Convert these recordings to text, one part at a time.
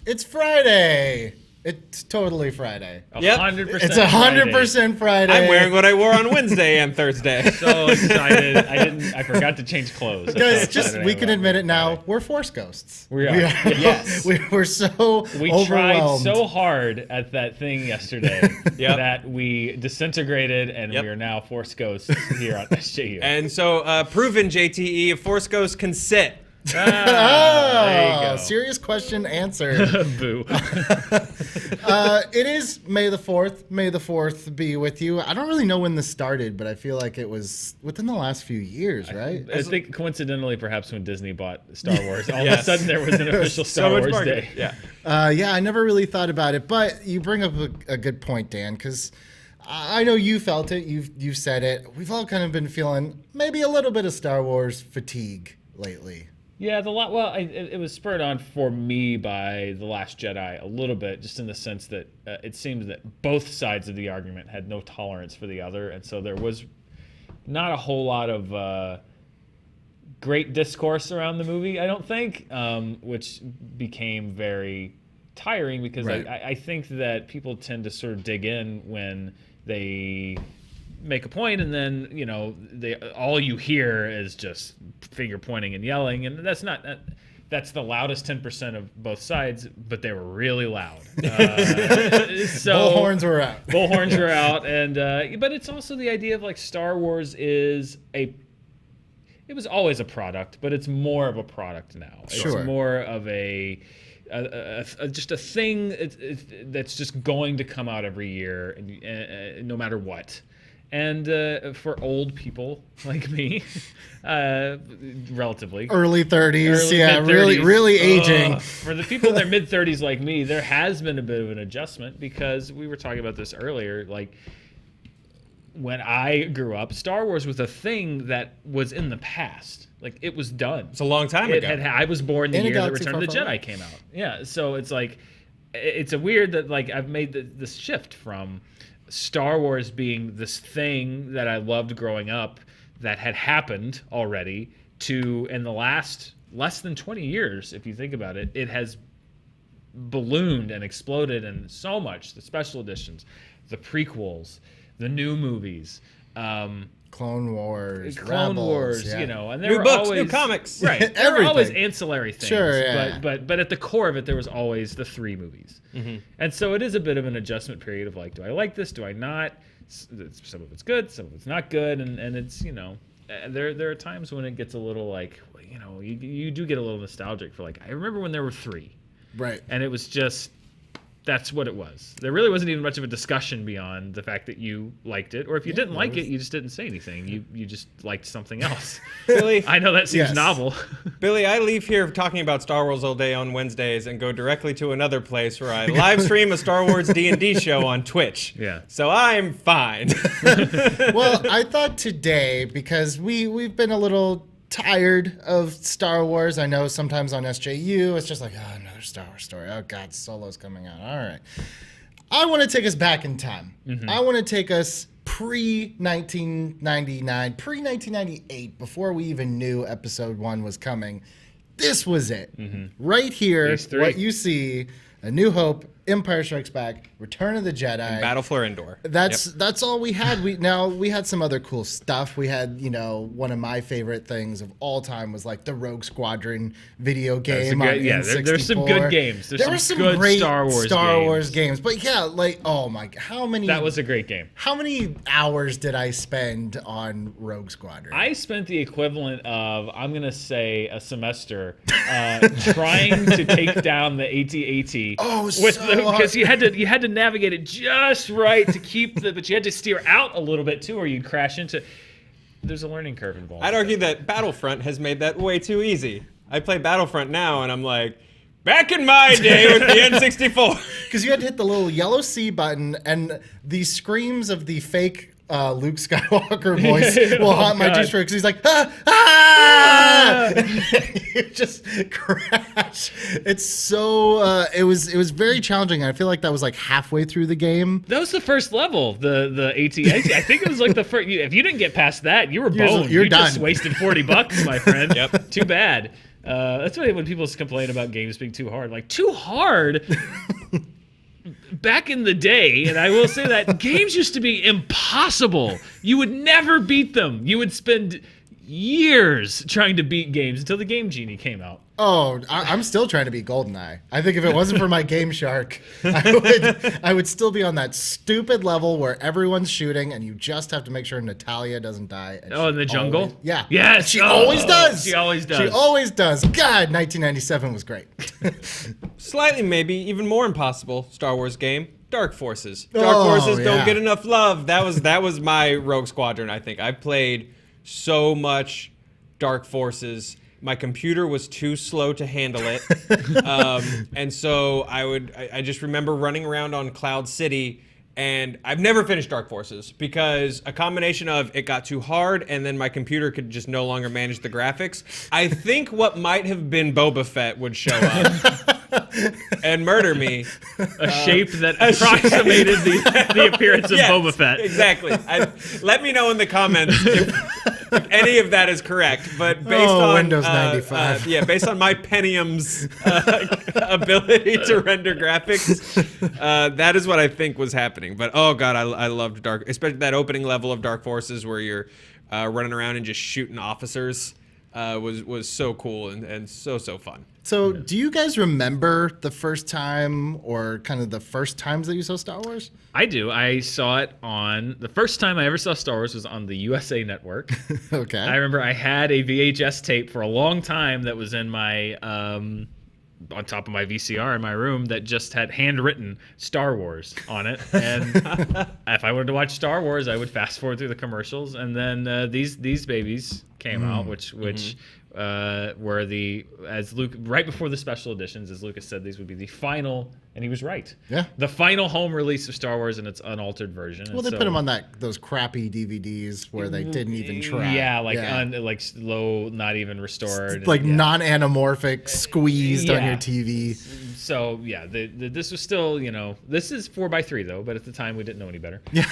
It's Friday. It's totally Friday. 100%. It's 100% Friday. I'm wearing what I wore on Wednesday and Thursday. So excited. I forgot to change clothes. Guys, we can admit it now. We're Force ghosts. We are. Yes. We're so We overwhelmed. tried so hard at that thing yesterday that we disintegrated, and we are now Force ghosts here on SJU. And so, proven JTE, Force Ghost can sit. There you go. Serious question answered. Boo. It is May the 4th. May the 4th be with you. I don't really know when this started, but I feel like it was within the last few years, right? I think coincidentally, perhaps when Disney bought Star Wars, all of a sudden there was an official Star Wars Day. Yeah. I never really thought about it, but you bring up a good point, Dan, because I know you felt it. You've said it. We've all kind of been feeling maybe a little bit of Star Wars fatigue lately. Yeah, it was spurred on for me by The Last Jedi a little bit, just in the sense that it seems that both sides of the argument had no tolerance for the other, and so there was not a whole lot of great discourse around the movie, I don't think, which became very tiring because I think that people tend to sort of dig in when they make a point, and then all you hear is just finger pointing and yelling, and that's the loudest 10% of both sides, but they were really loud. So Bullhorns were out. Bullhorns were out, and but it's also the idea of like Star Wars it was always a product, but it's more of a product now. Sure. It's more of just a thing that's just going to come out every year, no matter what. And for old people like me, relatively early 30s, mid-30s, really aging. For the people in their mid 30s like me, there has been a bit of an adjustment because we were talking about this earlier. Like when I grew up, Star Wars was a thing that was in the past. Like it was done. It's a long time ago. I was born the In a year that galaxy Return of the far, far Jedi away. came out. Yeah, so it's like it's a weird that like I've made this shift from Star Wars being this thing that I loved growing up that had happened already to in the last less than 20 years, if you think about it, it has ballooned and exploded, and so much. The special editions, the prequels, the new movies, Clone Wars, Clone Rebels, Wars, yeah. And there New were books, always new comics. Right. There were Everything. always ancillary things. Sure, yeah. But at the core of it, there was always the three movies. Mm-hmm. And so it is a bit of an adjustment period of like, do I like this? Do I not? Some of it's good, some of it's not good, and it's there are times when it gets a little like you do get a little nostalgic for like I remember when there were three, Right. and it was just. That's what it was. There really wasn't even much of a discussion beyond the fact that you liked it, or if you didn't like it, you just didn't say anything. You just liked something else. Billy, I know that seems novel. Billy, I leave here talking about Star Wars all day on Wednesdays and go directly to another place where I live stream a Star Wars D&D show on Twitch. Yeah. So I'm fine. Well, I thought today, because we've been a little tired of Star Wars. I know sometimes on SJU, it's just like, oh, another Star Wars story. Oh, God, Solo's coming out. All right. I want to take us back in time. Mm-hmm. I want to take us pre-1999, pre-1998, before we even knew Episode 1 was coming. This was it. Mm-hmm. Right here, what you see, A New Hope, Empire Strikes Back, Return of the Jedi, and Battle for Endor. That's all we had. We had some other cool stuff. We had, one of my favorite things of all time was like the Rogue Squadron video game on N64. There's some good games. There were some good great Star Wars games. But yeah, like oh my, how many? That was a great game. How many hours did I spend on Rogue Squadron? I spent the equivalent of, I'm gonna say, a semester trying to take down the AT-AT. Oh, because you had to navigate it just right to keep but you had to steer out a little bit too, or you'd crash into. There's a learning curve involved. I'd argue that Battlefront has made that way too easy. I play Battlefront now, and I'm like, back in my day with the N64. Because you had to hit the little yellow C button, and the screams of the fake Luke Skywalker voice will haunt my juice because he's like, you just crash. It's so it was very challenging. I feel like that was like halfway through the game. That was the first level, the AT-AT. I think it was like the first. If you didn't get past that, you were boned. You're you done. Just wasted $40, my friend. Yep. Too bad. That's why when people complain about games being too hard, like too hard. Back in the day, and I will say that games used to be impossible. You would never beat them. You would spend years trying to beat games until the Game Genie came out. Oh, I'm still trying to beat GoldenEye. I think if it wasn't for my Game Shark, I would still be on that stupid level where everyone's shooting and you just have to make sure Natalia doesn't die. Oh, in the jungle? Always, yeah. Yes. She always does. She always does. She always does. God, 1997 was great. Slightly, maybe even more impossible Star Wars game. Dark Forces. Dark Forces don't get enough love. That was my Rogue Squadron. I think I played so much Dark Forces. My computer was too slow to handle it, and so I just remember running around on Cloud City. And I've never finished Dark Forces because a combination of it got too hard and then my computer could just no longer manage the graphics. I think what might have been Boba Fett would show up and murder me. A shape that approximated the appearance of Boba Fett. Exactly. Let me know in the comments if any of that is correct. But based on Windows 95. Based on my Pentium's ability to render graphics, that is what I think was happening. But oh god, I loved Dark, especially that opening level of Dark Forces where you're running around and just shooting officers. Was so cool and so fun. So, do you guys remember the first time or kind of the first times that you saw Star Wars? I do. I saw it on the first time I ever saw Star Wars was on the USA Network. Okay. I remember I had a VHS tape for a long time that was in my on top of my VCR in my room that just had handwritten Star Wars on it. And if I wanted to watch Star Wars, I would fast forward through the commercials, and then these babies came out, which were as Luke, right before the special editions, as Lucas said, these would be the final, and he was right. Yeah. The final home release of Star Wars in its unaltered version. Well, they put them on those crappy DVDs where they didn't even try. Yeah, like slow, not even restored. Like non-anamorphic, squeezed on your TV. So yeah, this was still, this is 4:3 though, but at the time we didn't know any better. Yeah.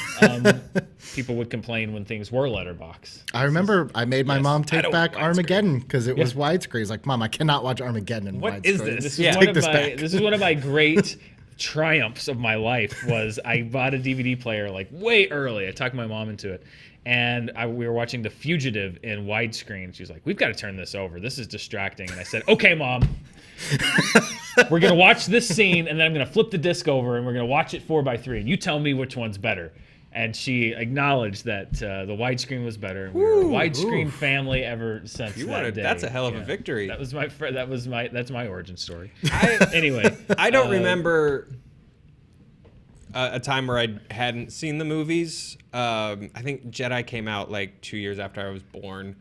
People would complain when things were letterbox. I remember I made my mom take back Armageddon because it was widescreen. It's like, Mom, I cannot watch Armageddon in widescreen. What is this? This is one of my great triumphs of my life. Was I bought a DVD player like way early. I talked my mom into it. And we were watching The Fugitive in widescreen. She's like, "We've got to turn this over. This is distracting." And I said, "Okay, Mom. We're going to watch this scene, and then I'm going to flip the disc over, and we're going to watch it 4:3. And you tell me which one's better." And she acknowledged that the widescreen was better. And we were a widescreen family ever since that day. That's a hell of a victory. That's my origin story. Anyway, I don't remember a time where I hadn't seen the movies. I think Jedi came out like 2 years after I was born.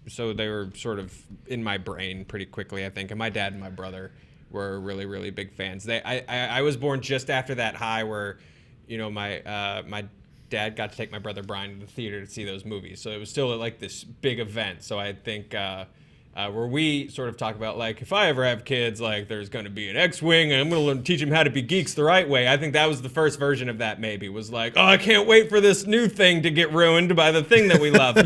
So they were sort of in my brain pretty quickly, I think. And my dad and my brother were really, really big fans. I was born just after that high where, my dad got to take my brother Brian to the theater to see those movies. So it was still like this big event. So I think where we sort of talk about, like, if I ever have kids, like, there's going to be an X-Wing and I'm going to teach them how to be geeks the right way. I think that was the first version of that, maybe, was like, oh, I can't wait for this new thing to get ruined by the thing that we love.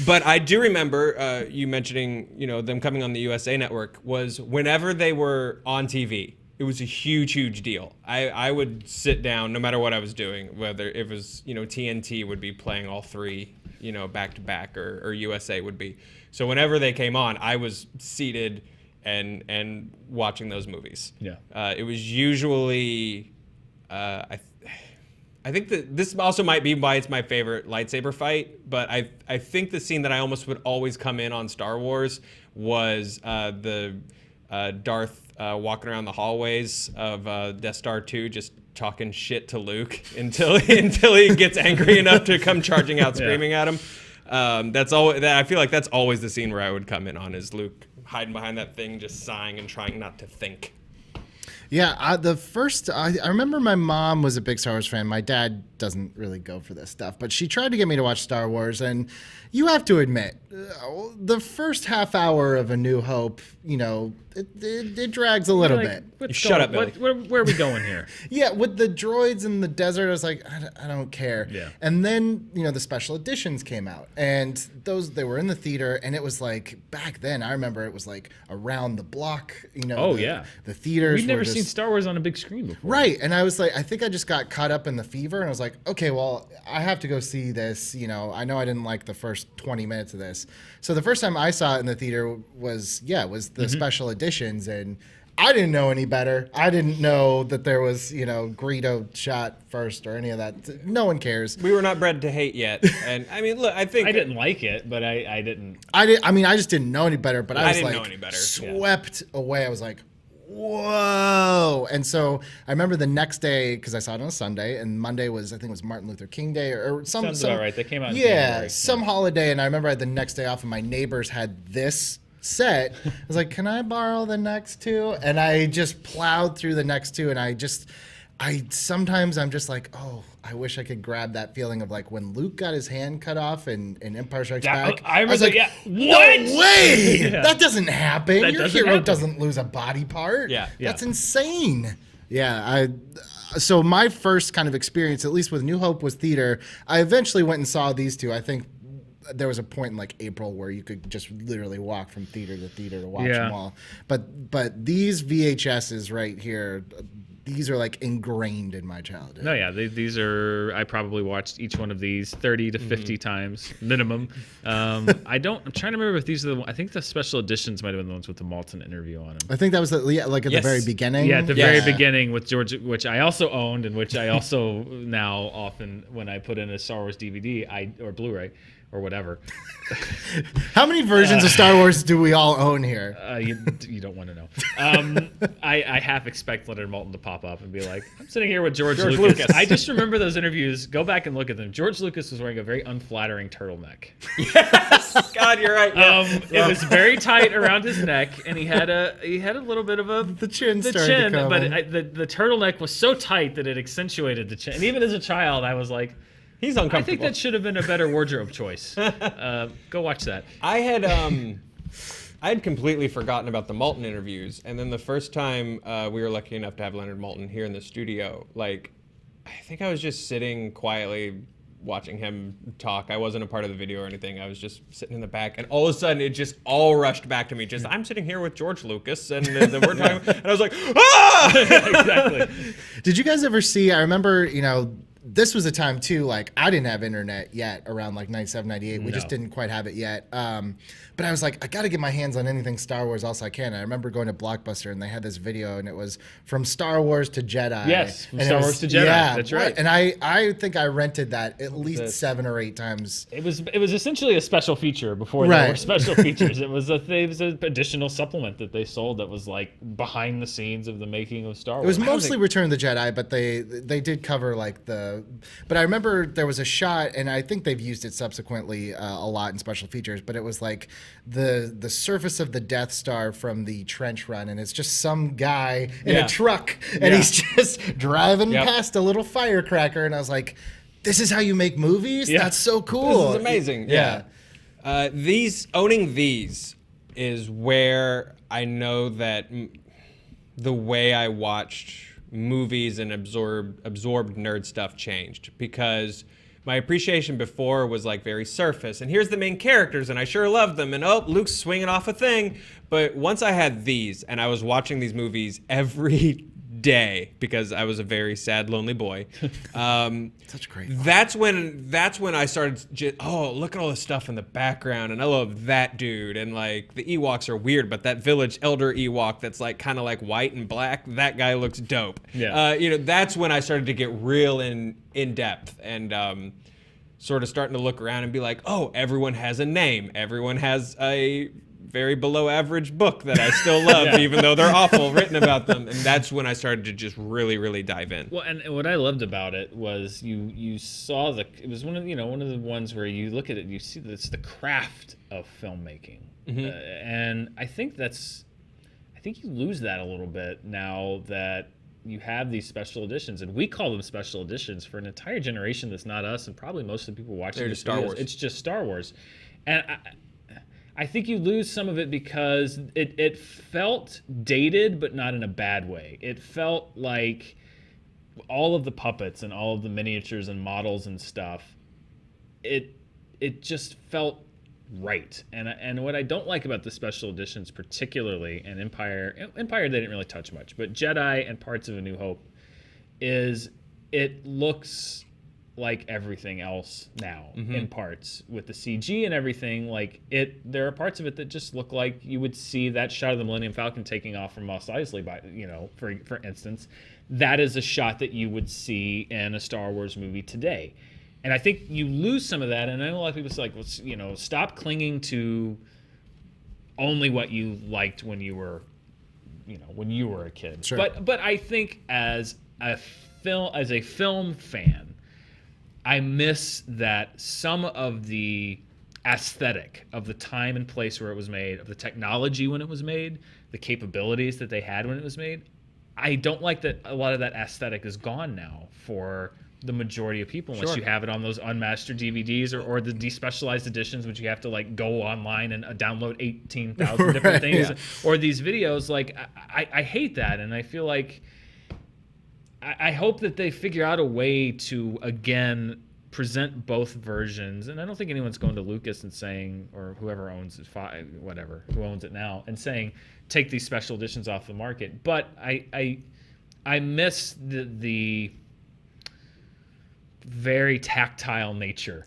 But I do remember you mentioning, them coming on the USA Network was whenever they were on TV. It was a huge, huge deal. I would sit down no matter what I was doing, whether it was, TNT would be playing all three, back to back, or USA would be. So whenever they came on, I was seated and watching those movies. Yeah. It was usually, I think that this also might be why it's my favorite lightsaber fight, but I think the scene that I almost would always come in on Star Wars was the Darth walking around the hallways of Death Star 2, just talking shit to Luke until he gets angry enough to come charging out, screaming at him. I feel like that's always the scene where I would come in on, is Luke hiding behind that thing, just sighing and trying not to think. Yeah, I remember my mom was a big Star Wars fan. My dad doesn't really go for this stuff. But she tried to get me to watch Star Wars, and you have to admit, the first half hour of A New Hope, it drags a little bit. Shut up, Billy. Where are we going here? Yeah, with the droids in the desert, I was like, I don't care. Yeah. And then, the special editions came out, and they were in the theater, and it was like, back then, I remember it was like around the block, the theaters. We'd never were seen Star Wars on a big screen before. Right. And I was like, I think I just got caught up in the fever, and I was like, okay, well, I have to go see this. I know I didn't like the first 20 minutes of this. So the first time I saw it in the theater was the special editions, and I didn't know any better. I didn't know that there was, Greedo shot first or any of that. No one cares. We were not bred to hate yet. And I mean, look, I think I didn't like it, but I didn't. I just didn't know any better, but I was didn't like know any better. swept away. I was like, whoa. And so I remember the next day, because I saw it on a Sunday, and Monday was, I think it was Martin Luther King Day or some. Sounds about right. They came out in Yeah, January. some holiday, and I remember I had the next day off, and my neighbors had this set. I was like, can I borrow the next two? And I just plowed through the next two, and sometimes I'm just like, oh, I wish I could grab that feeling of like when Luke got his hand cut off in Empire Strikes Back. I was remember, like, yeah. no What? way! Yeah. That doesn't happen. That Your doesn't hero happen. doesn't lose a body part. Yeah. That's insane. Yeah, so my first kind of experience, at least with New Hope, was theater. I eventually went and saw these two. I think there was a point in like April where you could just literally walk from theater to theater to watch them all. But these VHSs right here, these are like ingrained in my childhood. No, yeah, these are. I probably watched each one of these 30 to 50 times minimum. I'm trying to remember if these are the. I think the special editions might have been the ones with the Malton interview on them. I think that was like at the very beginning. Yeah, at the very beginning with George, which I also owned, and which I also now often when I put in a Star Wars DVD or Blu-ray or whatever. How many versions of Star Wars do we all own here? You don't want to know. I half expect Leonard Maltin to pop up and be like, I'm sitting here with George Lucas. I just remember those interviews. Go back and look at them. George Lucas was wearing a very unflattering turtleneck. Yes, God, you're right. Yeah. It was very tight around his neck, and he had a little bit of the chin, but the turtleneck was so tight that it accentuated the chin. And even as a child, I was like, he's uncomfortable. I think that should have been a better wardrobe choice. Go watch that. I had completely forgotten about the Maltin interviews, and then the first time we were lucky enough to have Leonard Maltin here in the studio, like, I think I was just sitting quietly watching him talk. I wasn't a part of the video or anything. I was just sitting in the back, and all of a sudden it just all rushed back to me. Just, I'm sitting here with George Lucas, and then we're talking, and I was like, ah! Exactly. Did you guys ever see? I remember, this was a time too, like I didn't have internet yet around like 97, 98. We just didn't quite have it yet. But I was like, I got to get my hands on anything Star Wars else I can. I remember going to Blockbuster and they had this video and it was from Star Wars to Jedi. Yes, from and Star Wars to Jedi. Yeah, that's right. And I think I rented that at least 7 or 8 times. It was essentially a special feature before there were special features. It was an additional supplement that they sold that was like behind the scenes of the making of Star Wars. It was mostly Return of the Jedi, but they did cover like the. But I remember there was a shot, and I think they've used it subsequently a lot in special features. But it was like the surface of the Death Star from the trench run, and it's just some guy in a truck, and he's just driving past a little firecracker, and I was like, "This is how you make movies? That's so cool! This is amazing!" Yeah. Owning these is where I know that the way I watched movies and absorbed nerd stuff changed, because my appreciation before was like very surface, and here's the main characters and I sure love them, and oh, Luke's swinging off a thing. But once I had these and I was watching these movies every day because I was a very sad, lonely boy. Such great. That's when I started. Look at all this stuff in the background, and I love that dude. And like the Ewoks are weird, but that village elder Ewok that's like kind of like white and black, that guy looks dope. Yeah. That's when I started to get real in depth and sort of starting to look around and be like, oh, everyone has a name. Everyone has a very below average book that I still love, even though they're awful written about them. And that's when I started to just really, really dive in. Well, and what I loved about it was you saw it was one of the ones where you look at it and you see that it's the craft of filmmaking. And I think you lose that a little bit now that you have these special editions, and we call them special editions for an entire generation that's not us, and probably most of the people watching They're these just Star videos. Wars. It's just Star Wars, and I think you lose some of it because it felt dated, but not in a bad way. It felt like all of the puppets and all of the miniatures and models and stuff. It just felt right. And what I don't like about the special editions, particularly, and Empire they didn't really touch much, but Jedi and parts of A New Hope, is it looks like everything else now in parts with the CG and everything. Like there are parts of it that just look like you would see that shot of the Millennium Falcon taking off from Mos Eisley, for instance. That is a shot that you would see in a Star Wars movie today. And I think you lose some of that, and I know a lot of people say, like, well, stop clinging to only what you liked when you were a kid. Sure. But I think as a film fan, I miss that some of the aesthetic of the time and place where it was made, of the technology when it was made, the capabilities that they had when it was made. I don't like that a lot of that aesthetic is gone now for the majority of people, unless you have it on those unmastered DVDs or the despecialized editions, which you have to like go online and download 18,000 different things, or these videos. Like I hate that, and I feel like I hope that they figure out a way to again present both versions. And I don't think anyone's going to Lucas and saying, or whoever owns it, who owns it now, and saying take these special editions off the market. But I miss the very tactile nature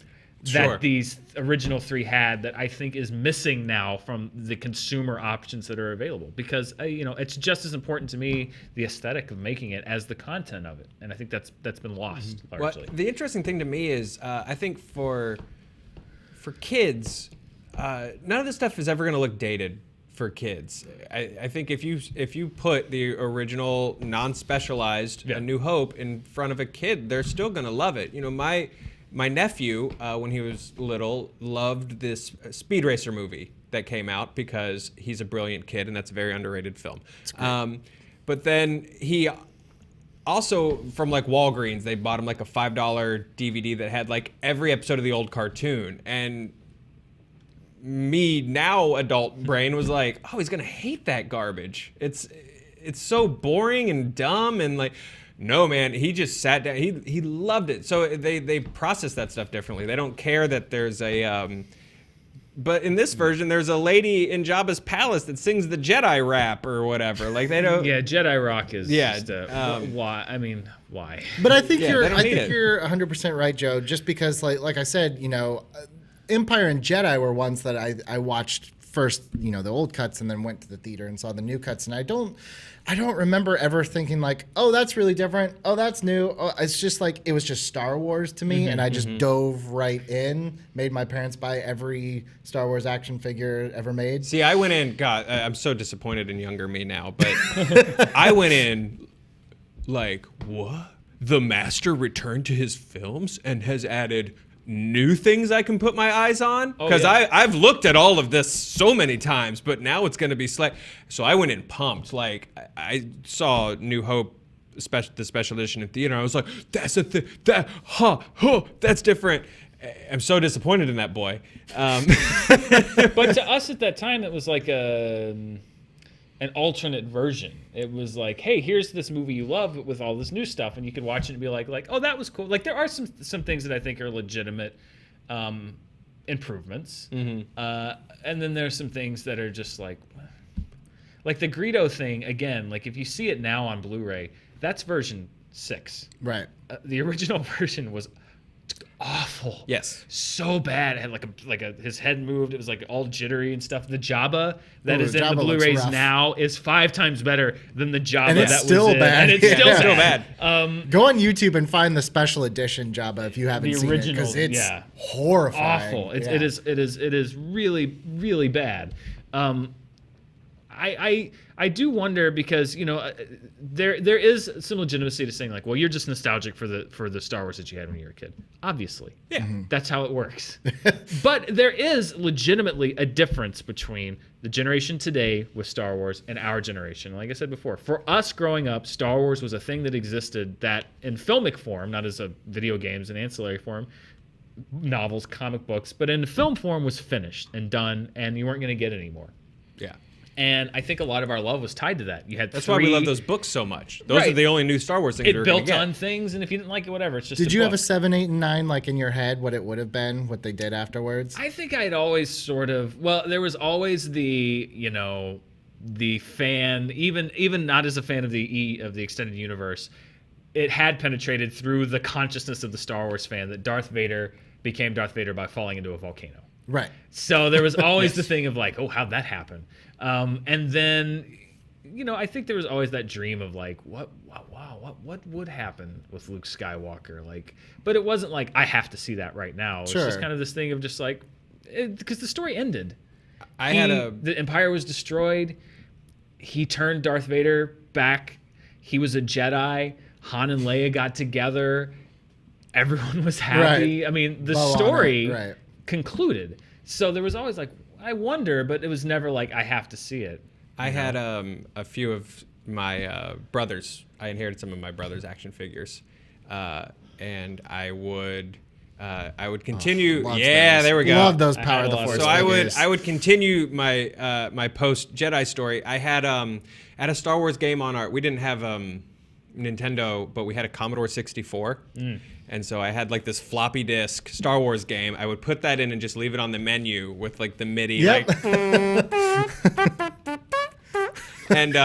that these original three had, that I think is missing now from the consumer options that are available, because it's just as important to me, the aesthetic of making it, as the content of it, and I think that's been lost largely. Well, the interesting thing to me is I think for kids, none of this stuff is ever going to look dated for kids. I think if you put the original non-specialized A New Hope in front of a kid, they're still gonna love it. My nephew, when he was little, loved this Speed Racer movie that came out because he's a brilliant kid, and that's a very underrated film. But then he also, from like Walgreens, they bought him like a $5 DVD that had like every episode of the old cartoon, and me now adult brain was like, oh, he's gonna hate that garbage. It's so boring and dumb, and like, no, man, he just sat down. He loved it. So they process that stuff differently. They don't care that there's a but in this version, there's a lady in Jabba's palace that sings the Jedi rap or whatever. Like they don't. Yeah, Jedi rock is just why? I mean, why? But I think you're 100% right, Joe. Just because, like I said, Empire and Jedi were ones that I watched first, the old cuts, and then went to the theater and saw the new cuts. And I don't remember ever thinking like, oh, that's really different. Oh, that's new. Oh, it's just like, it was just Star Wars to me. And I just dove right in, made my parents buy every Star Wars action figure ever made. See, I went in, God, I'm so disappointed in younger me now, but I went in like, what? The master returned to his films and has added new things I can put my eyes on, because I've looked at all of this so many times, but now it's going to be so I went in pumped. Like I saw New Hope, the special edition in theater, and I was like, that's a thing, that's different. I'm so disappointed in that boy. But to us at that time, it was like an alternate version. It was like, hey, here's this movie you love with all this new stuff, and you could watch it and be like, oh, that was cool. Like there are some things that I think are legitimate improvements, and then there's some things that are just like the Greedo thing. Again, like if you see it now on Blu-ray, that's version 6. Right. The original version was awful. Yes. So bad. It had his head moved. It was like all jittery and stuff. The Jabba that is in Jabba the Blu-rays now is 5 times better than the Jabba it's that still was in. bad. And it's still bad. Go on YouTube and find the special edition Jabba if you haven't seen it, because it's horrifying. Awful. It is really, really bad. I do wonder because there is some legitimacy to saying like, well, you're just nostalgic for the Star Wars that you had when you were a kid. Obviously, Yeah, that's how it works. But there is legitimately a difference between the generation today with Star Wars and our generation. Like I said before, for us growing up, Star Wars was a thing that existed that in filmic form, not as a video games and ancillary form, novels, comic books, but in film form was finished and done, and you weren't going to get any more. yeah. And I think a lot of our love was tied to that. You had That's why we love those books so much. Those are the only new Star Wars things It we're built gonna get. on things, and if you didn't like it, whatever. It's just. Did a you book. have a 7, 8, and 9 like in your head? What it would have been? What they did afterwards? I think I'd always sort of. Well, there was always the the fan, even not as a fan of the extended universe. It had penetrated through the consciousness of the Star Wars fan that Darth Vader became Darth Vader by falling into a volcano. Right. So there was always the thing of like, oh, how'd that happen? And then, I think there was always that dream of like, what would happen with Luke Skywalker? Like, but it wasn't like I have to see that right now. It's just kind of this thing of just like, because the story ended. The Empire was destroyed. He turned Darth Vader back. He was a Jedi. Han and Leia got together. Everyone was happy. Right. I mean, the Well, story concluded. So there was always like, I wonder, but it was never like I have to see it. I had a few of my brothers. I inherited some of my brother's action figures, and I would continue. There we go. Love those Power of the Force. So figures. I would continue my my post-Jedi story. I had at a Star Wars game on our. We didn't have Nintendo, but we had a Commodore 64. And so I had like this floppy disk Star Wars game. I would put that in and just leave it on the menu with like the MIDI. Yep. Like, and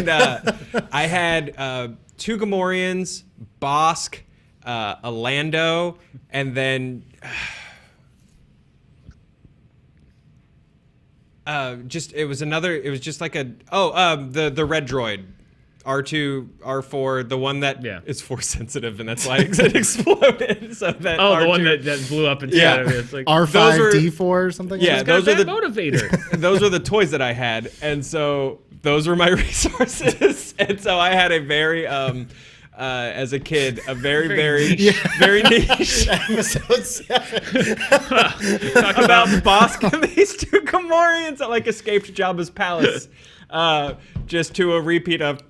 I had 2 Gamorreans, Bosk, a Lando, and then it was just like the red droid. R2, R4, the one that is force sensitive, and that's why it exploded. So that R2, the one that blew up inside of it. It's like R5, D4 or something. Yeah, those are the motivator. Those were the toys that I had, and so those were my resources. And so I had a very, as a kid, a very very niche Episode 7. talk about Bosk and these 2 Gamorreans that like escaped Jabba's palace. Just to a repeat of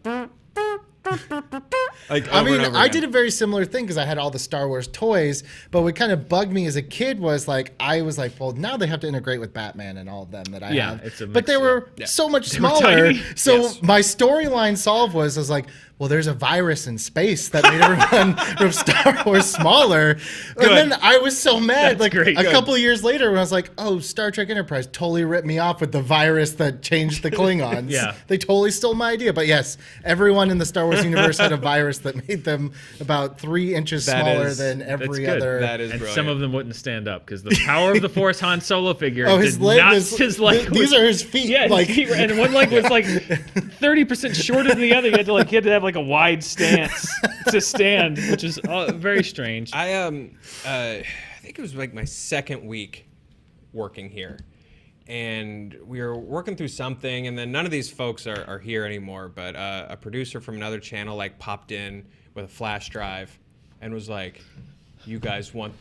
like I mean, I did a very similar thing because I had all the Star Wars toys, but what kind of bugged me as a kid was like, I was like, well, now they have to integrate with Batman and all of them that I have. It's a but they were so much smaller. tiny. So my storyline solve was like, well, there's a virus in space that made everyone from Star Wars smaller. And then I was so mad. That's great. A couple of years later when I was like, oh, Star Trek Enterprise totally ripped me off with the virus that changed the Klingons. They totally stole my idea. But yes, everyone in the Star Wars universe had a virus that made them about 3 inches smaller than every other. That is and brilliant. Some of them wouldn't stand up because the power of the Force Han Solo figure his did leg not. is, His leg these are his feet. Yeah, like, his feet, and one leg was like 30% shorter than the other. You had to have like a wide stance to stand, which is very strange. I think it was like my second week working here, and we were working through something, and then none of these folks are here anymore, but a producer from another channel like popped in with a flash drive and was like, you guys want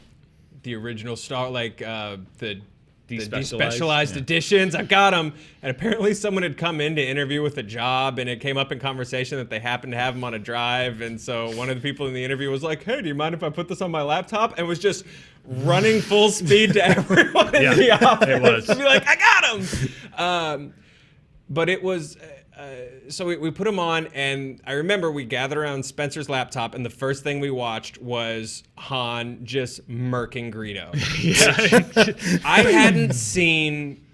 the original Star, like the despecialized editions? I got them. And apparently someone had come in to interview with a job, and it came up in conversation that they happened to have them on a drive. And so one of the people in the interview was like, hey, do you mind if I put this on my laptop? And was just running full speed to everyone in the office. It was. To be like, I got them. But it was... so we put them on, and I remember we gathered around Spencer's laptop, and the first thing we watched was Han just murking Greedo. I hadn't seen,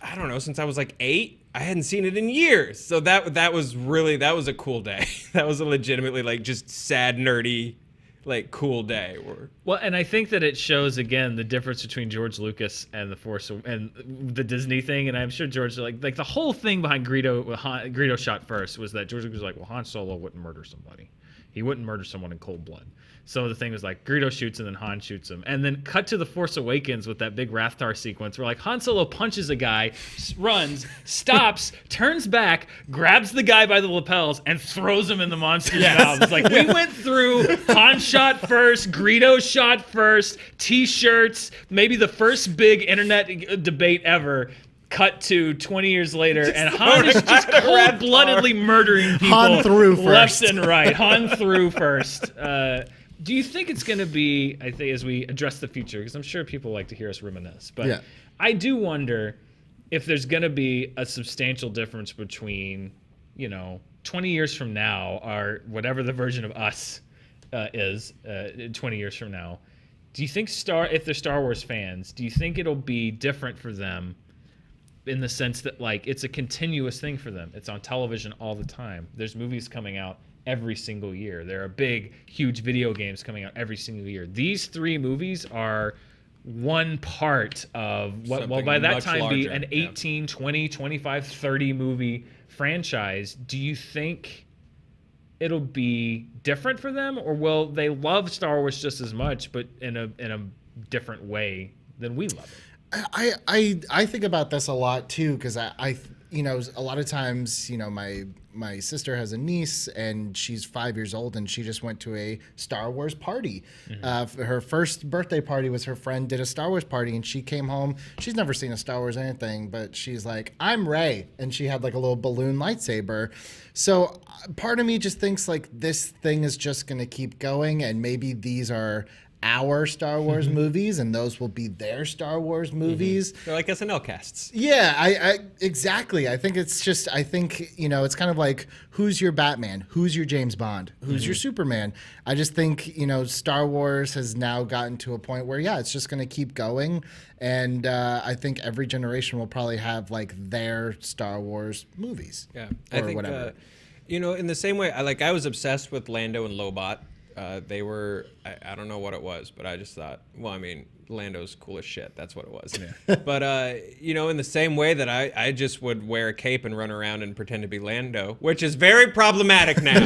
I don't know, since I was like 8. I hadn't seen it in years. So that was a cool day. That was a legitimately like just sad, nerdy, like cool day. Well, and I think that it shows again the difference between George Lucas and the Force and the Disney thing. And I'm sure George like the whole thing behind Greedo shot first was that George Lucas was like, well, Han Solo wouldn't murder somebody. He wouldn't murder someone in cold blood. So the thing was like Greedo shoots and then Han shoots him. And then cut to The Force Awakens with that big Rathtar sequence where like Han Solo punches a guy, runs, stops, turns back, grabs the guy by the lapels and throws him in the monster's mouth. It's like we went through Han shot first, Greedo shot first, t-shirts, maybe the first big internet debate ever. Cut to 20 years later, and Han is just cold-bloodedly murdering people Han threw left first. and right. Han threw first. Do you think it's going to be, I think, as we address the future, because I'm sure people like to hear us reminisce, but I do wonder if there's going to be a substantial difference between, 20 years from now, or whatever the version of us is 20 years from now. Do you think if they're Star Wars fans, do you think it'll be different for them in the sense that like it's a continuous thing for them? It's on television all the time. There's movies coming out every single year. There are big, huge video games coming out every single year. These 3 movies are one part of what will by that time be an 18, 20, 25, 30 movie franchise. Do you think it'll be different for them, or will they love Star Wars just as much, but in a different way than we love it? I think about this a lot too, because I a lot of times, my sister has a niece and she's 5 years old and she just went to a Star Wars party. Her first birthday party was her friend did a Star Wars party and she came home. She's never seen a Star Wars anything, but she's like, I'm Rey. And she had like a little balloon lightsaber. So part of me just thinks like this thing is just going to keep going, and maybe these are our Star Wars movies and those will be their Star Wars movies. They're like SNL casts. Yeah, I exactly. I think it's it's kind of like, who's your Batman? Who's your James Bond? Who's your Superman? I just think, Star Wars has now gotten to a point where, it's just going to keep going. And I think every generation will probably have like their Star Wars movies. Yeah, or I think, whatever. in the same way, I was obsessed with Lando and Lobot. They were, I don't know what it was, but I just thought, Lando's cool as shit. That's what it was. Yeah. But, in the same way that I just would wear a cape and run around and pretend to be Lando, which is very problematic now.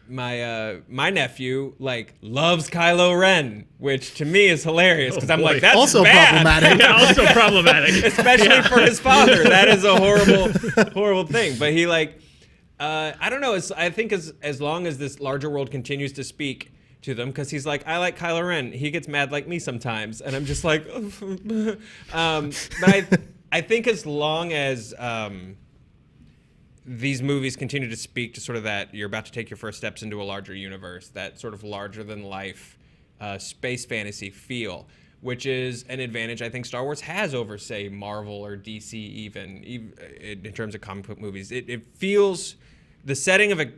My nephew, loves Kylo Ren, which to me is hilarious because I'm like, that's also bad. problematic. Yeah, also problematic. Especially for his father. That is a horrible thing. But he I don't know. I think as long as this larger world continues to speak to them, because he's like, I like Kylo Ren. He gets mad like me sometimes, and I'm just like, but I think as long as these movies continue to speak to sort of that you're about to take your first steps into a larger universe, that sort of larger than life space fantasy feel, which is an advantage I think Star Wars has over, say, Marvel or DC even in terms of comic book movies. It feels, the setting of a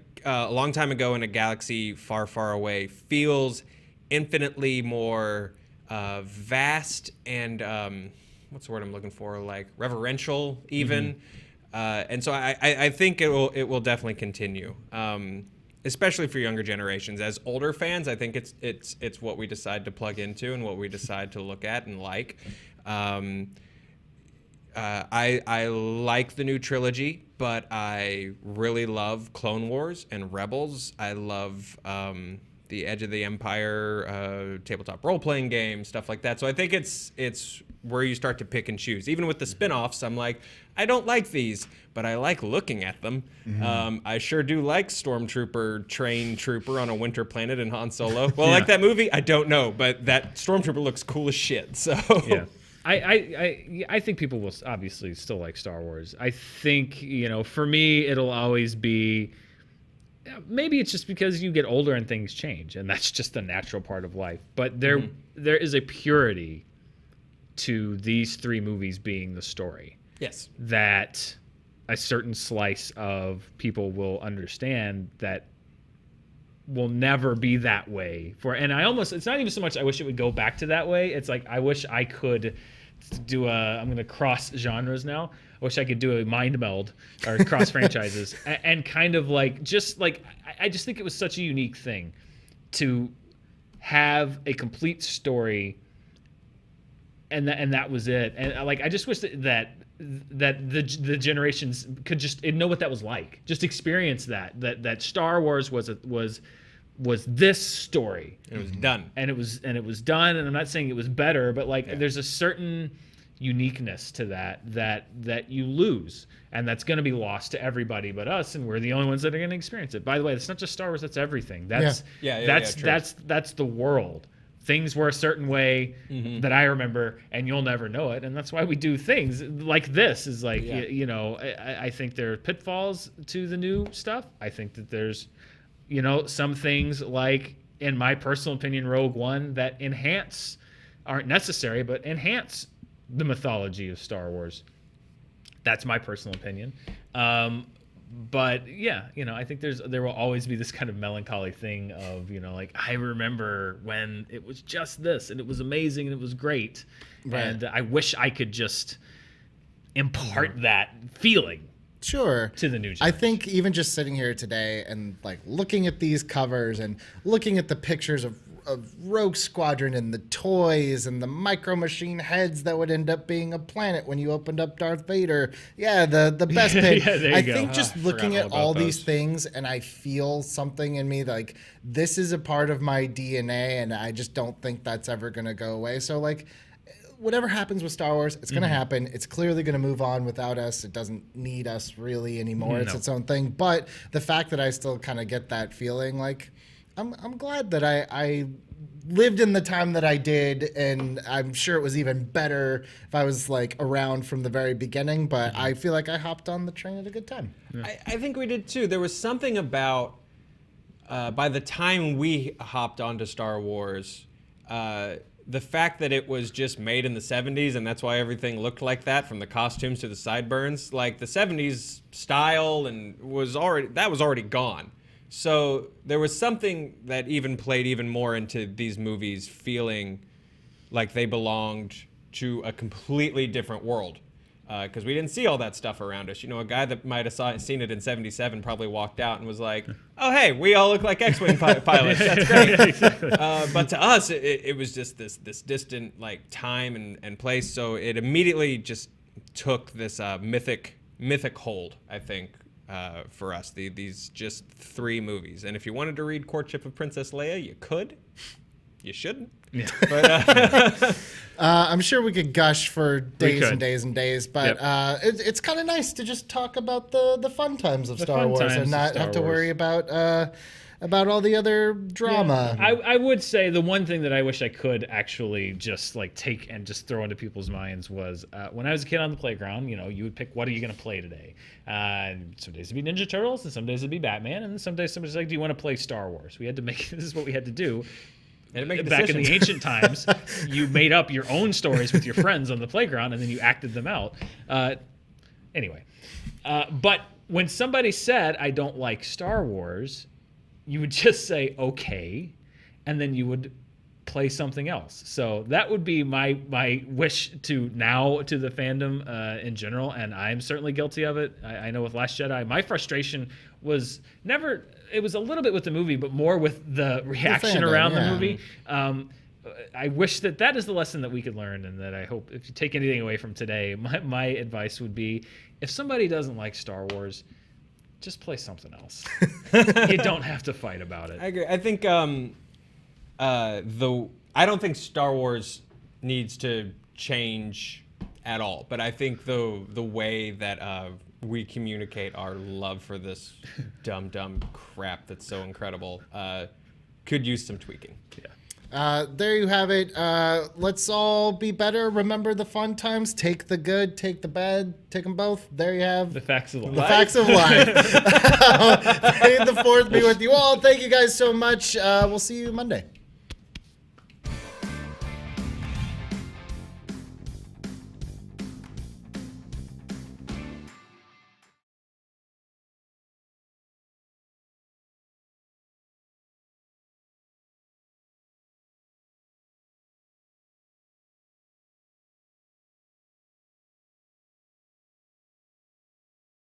long time ago in a galaxy far, far away feels infinitely more vast and, what's the word I'm looking for, reverential even. And so I think it will definitely continue. Especially for younger generations. As older fans, I think it's what we decide to plug into and what we decide to look at and like. I like the new trilogy, but I really love Clone Wars and Rebels. I love the Edge of the Empire tabletop role-playing game, stuff like that. So I think it's where you start to pick and choose. Even with the spin-offs, I'm like, I don't like these, but I like looking at them. I sure do like Stormtrooper, Train Trooper on a winter planet in Han Solo. Well, like that movie? I don't know, but that Stormtrooper looks cool as shit. So yeah. I think people will obviously still like Star Wars. I think, for me, it'll always be, maybe it's just because you get older and things change, and that's just the natural part of life. But there is a purity to these 3 movies being the story. Yes. That a certain slice of people will understand that will never be that way. It's not even so much I wish it would go back to that way. It's like I wish I could do I'm going to cross genres now. I wish I could do a mind meld or cross franchises and kind of I just think it was such a unique thing to have a complete story and that was it. And I just wish that the generations could just know what that was like, just experience that Star Wars was this story. It was done. And it was done, and I'm not saying it was better, but there's a certain uniqueness to that you lose, and that's going to be lost to everybody but us, and we're the only ones that are going to experience it. By the way, it's not just Star Wars, that's everything. That's the world. Things were a certain way that I remember, and you'll never know it, and that's why we do things like this. Is like I think there are pitfalls to the new stuff. I think that there's some things, like in my personal opinion, Rogue One, that aren't necessary, but enhance the mythology of Star Wars. That's my personal opinion. But I think there will always be this kind of melancholy thing of, like, I remember when it was just this and it was amazing and it was great. Right. And I wish I could just impart that feeling. Sure. To the new generation. I think even just sitting here today and like looking at these covers and looking at the pictures of Rogue Squadron and the toys and the micro machine heads that would end up being a planet when you opened up Darth Vader. Yeah, the best thing. I think just looking at all these things, and I feel something in me like this is a part of my DNA, and I just don't think that's ever going to go away. So like, whatever happens with Star Wars, it's going to happen. It's clearly going to move on without us. It doesn't need us really anymore. It's its own thing. But the fact that I still kind of get that feeling, like, I'm glad that I lived in the time that I did, and I'm sure it was even better if I was like around from the very beginning. But I feel like I hopped on the train at a good time. Yeah. I think we did too. There was something about by the time we hopped onto Star Wars, the fact that it was just made in the 70s, and that's why everything looked like that, from the costumes to the sideburns. Like the 70s style was already gone. So there was something that even played even more into these movies feeling like they belonged to a completely different world. Because we didn't see all that stuff around us. A guy that might have seen it in 77 probably walked out and was like, oh, hey, we all look like X-Wing pilots. That's great. Exactly. But to us, it was just this distant like time and place. So it immediately just took this mythic hold, I think, for us, these just 3 movies. And if you wanted to read Courtship of Princess Leia, you could. You shouldn't. Yeah. But I'm sure we could gush for days and days and days, but it's kind of nice to just talk about the fun times of Star Wars and not have to worry about all the other drama. Yeah. I would say the one thing that I wish I could actually just like take and just throw into people's minds was when I was a kid on the playground, you would pick, what are you going to play today? Some days it'd be Ninja Turtles, and some days it'd be Batman, and some days somebody's like, do you want to play Star Wars? We had to make, this is what we had to do. Back in the ancient times, you made up your own stories with your friends on the playground, and then you acted them out. Anyway, but when somebody said, I don't like Star Wars, you would just say, okay, and then you would play something else. So that would be my wish to the fandom in general, and I'm certainly guilty of it. I know with Last Jedi, my frustration was never... It was a little bit with the movie, but more with the reaction around the movie. I wish that is the lesson that we could learn, and that I hope, if you take anything away from today, my advice would be, if somebody doesn't like Star Wars, just play something else. You don't have to fight about it. I agree. I think I don't think Star Wars needs to change at all, but I think the way that we communicate our love for this dumb crap that's so incredible could use some tweaking. Yeah. There you have it. Let's all be better. Remember the fun times. Take the good, take the bad, take them both. There you have the facts of life. The facts of life. May the 4th be with you all. Thank you guys so much. We'll see you Monday.